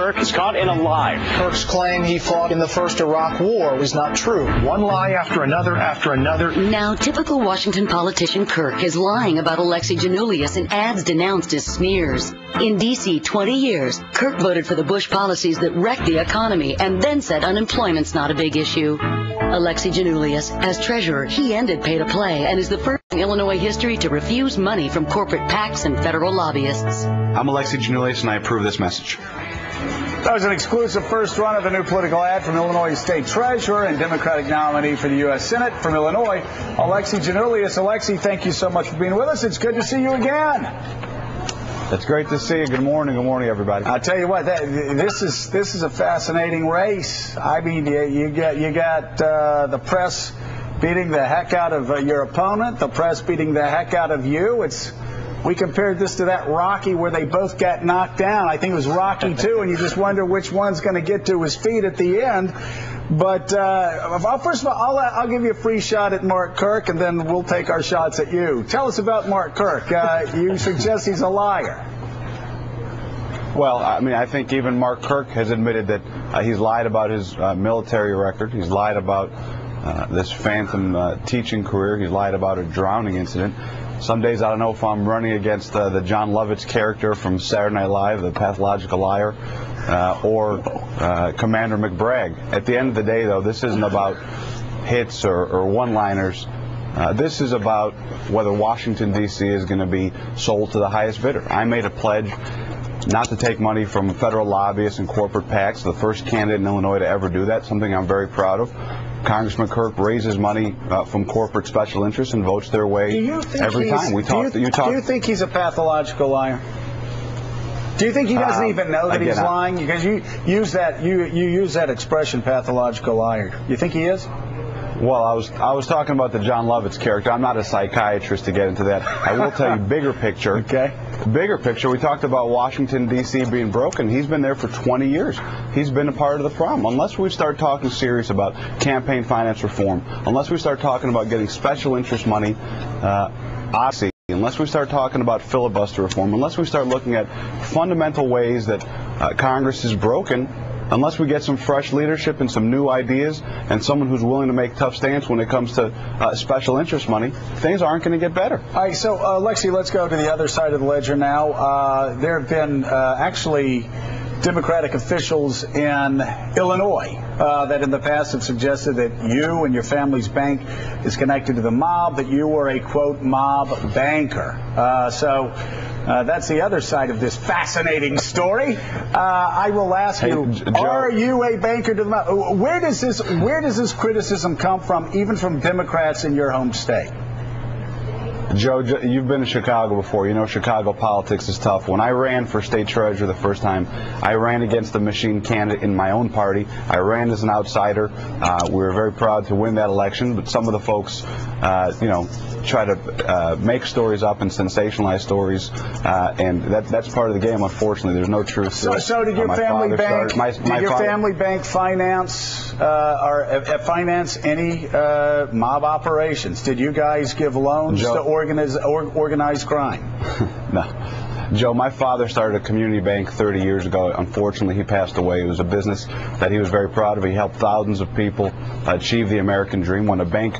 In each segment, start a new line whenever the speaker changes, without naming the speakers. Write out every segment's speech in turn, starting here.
Kirk is caught in a lie.
Kirk's claim he fought in the first Iraq War was not true.
One lie after another after another.
Now, typical Washington politician Kirk is lying about Alexi Giannoulias in ads denounced as smears. In D.C. 20 years, Kirk voted for the Bush policies that wrecked the economy and then said unemployment's not a big issue. Alexi Giannoulias, as treasurer, he ended pay-to-play and is the first in Illinois history to refuse money from corporate PACs and federal lobbyists.
I'm Alexi Giannoulias, and I approve this message.
That was an exclusive first run of a new political ad from Illinois State Treasurer and Democratic nominee for the U.S. Senate from Illinois, Alexi Giannoulias. Alexi, thank you so much for being with us. It's good to see you again.
It's great to see you. Good morning, everybody.
I'll tell you what, this is a fascinating race. I mean, you got the press beating the heck out of your opponent, the press beating the heck out of you. We compared this to that Rocky where they both got knocked down. I think it was Rocky 2, and you just wonder which one's going to get to his feet at the end. But first of all, I'll give you a free shot at Mark Kirk, and then we'll take our shots at you. Tell us about Mark Kirk. You suggest he's a liar.
Well, I mean, I think even Mark Kirk has admitted that he's lied about his military record. He's lied about this phantom teaching career. He's lied about a drowning incident. Some days I don't know if I'm running against the John Lovitz character from Saturday Night Live, the pathological liar, or Commander McBragg. At the end of the day, though, this isn't about hits or one-liners. This is about whether Washington, D.C. is going to be sold to the highest bidder. I made a pledge not to take money from federal lobbyists and corporate PACs, the first candidate in Illinois to ever do that, something I'm very proud of. Congressman Kirk raises money from corporate special interests and votes their way every time.
Do you think he's a pathological liar? Do you think he doesn't even know that he's lying? Because you use that expression, pathological liar. You think he is?
Well, I was talking about the John Lovitz character. I'm not a psychiatrist to get into that. I will tell you bigger picture.
Okay.
Bigger picture, we talked about Washington, D.C. being broken. He's been there for 20 years. He's been a part of the problem. Unless we start talking serious about campaign finance reform, unless we start talking about getting special interest money, unless we start talking about filibuster reform, unless we start looking at fundamental ways that Congress is broken, unless we get some fresh leadership and some new ideas and someone who's willing to make tough stance when it comes to special interest money, things aren't going to get better.
All right, so Alexi, let's go to the other side of the ledger now. There have been actually Democratic officials in Illinois that in the past have suggested that you and your family's bank is connected to the mob, that you were a, quote, mob banker. That's the other side of this fascinating story. I will ask you, are you a banker to the mob? Where does this criticism come from, even from Democrats in your home state?
Joe, you've been to Chicago before. You know Chicago politics is tough. When I ran for state treasurer the first time, I ran against the machine candidate in my own party. I ran as an outsider. We were very proud to win that election, but some of the folks, try to make stories up and sensationalize stories, and that's part of the game. Unfortunately, there's no truth to it.
So did your family bank? Did your family bank finance finance any mob operations? Did you guys give loans to organized crime?
No. Joe, my father started a community bank 30 years ago. Unfortunately, he passed away. It was a business that he was very proud of. He helped thousands of people achieve the American dream. When a bank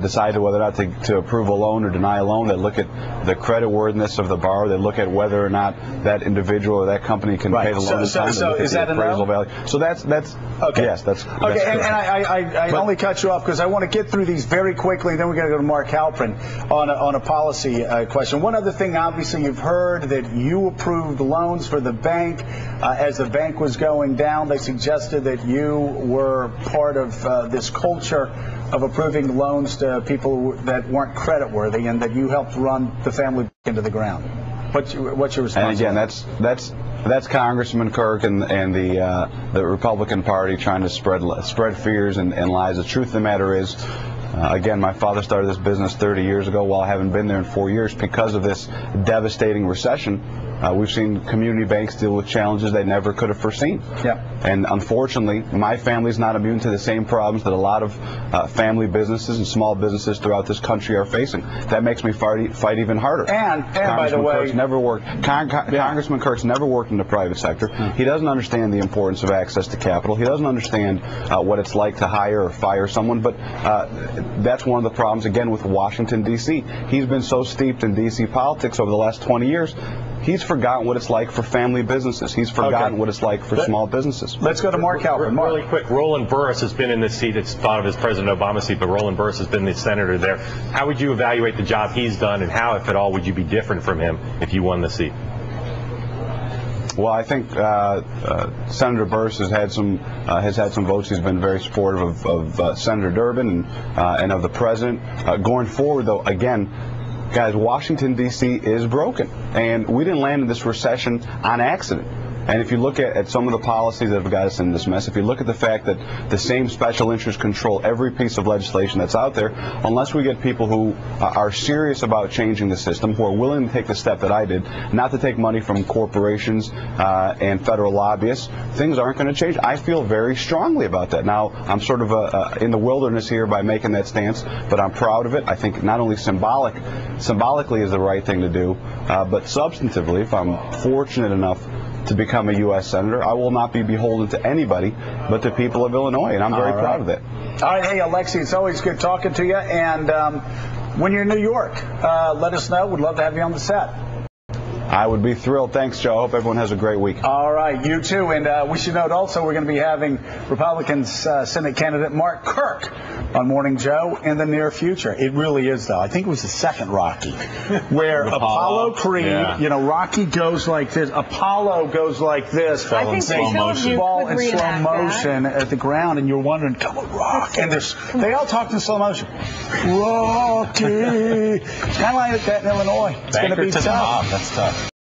decided whether or not to approve a loan or deny a loan, they look at the creditworthiness of the borrower. They look at whether or not that individual or that company can pay the loan in time.
So is that appraisal value?
So that's okay. Yes, that's
okay. And I only cut you off because I want to get through these very quickly. Then we're going to go to Mark Halprin on a policy question. One other thing, obviously, you've heard that you approved loans for the bank as the bank was going down. They suggested that you were part of this culture of approving loans to people that weren't creditworthy, and that you helped run the family bank into the ground. What's your response?
And again, that's Congressman Kirk and the Republican Party trying to spread fears and lies. The truth of the matter is, again, my father started this business 30 years ago while I haven't been there in 4 years because of this devastating recession. We've seen community banks deal with challenges they never could have foreseen.
Yeah.
And unfortunately, my family's not immune to the same problems that a lot of family businesses and small businesses throughout this country are facing. That makes me fight even harder.
And by the way,
Congressman Kirk's never worked in the private sector. He doesn't understand the importance of access to capital. He doesn't understand what it's like to hire or fire someone. But that's one of the problems, again, with Washington, D.C. He's been so steeped in D.C. politics over the last 20 years, he's forgotten what it's like for family businesses. He's forgotten what it's like for small businesses.
Let's go to Mark Calvin.
Really quick, Roland Burris has been in this seat. It's thought of as President Obama's seat, but Roland Burris has been the senator there. How would you evaluate the job he's done, and how, if at all, would you be different from him if you won the seat?
Well, I think Senator Burris has had some votes. He's been very supportive of Senator Durbin and of the president. Going forward, though, again, guys, Washington, D.C. is broken, and we didn't land in this recession on accident. And if you look at some of the policies that have got us in this mess, if you look at the fact that the same special interests control every piece of legislation that's out there, unless we get people who are serious about changing the system, who are willing to take the step that I did, not to take money from corporations and federal lobbyists, things aren't going to change. I feel very strongly about that. Now, I'm sort of in the wilderness here by making that stance, but I'm proud of it. I think not only symbolically is the right thing to do, but substantively, if I'm fortunate enough to become a U.S. Senator, I will not be beholden to anybody but the people of Illinois, and I'm very proud of that.
All right, hey, Alexi, it's always good talking to you, and when you're in New York, let us know. We'd love to have you on the set.
I would be thrilled. Thanks, Joe. I hope everyone has a great week.
All right, you too. And we should note also we're going to be having Republican Senate candidate Mark Kirk on Morning Joe in the near future. It really is, though. I think it was the second Rocky, where Apollo Creed, you know, Rocky goes like this, Apollo goes like this.
I think
they fall in slow motion at the ground, and you're wondering, come on, Rock. And they all talk in slow motion. Rocky. Kind of like that in Illinois. It's going to be tough.
That's tough.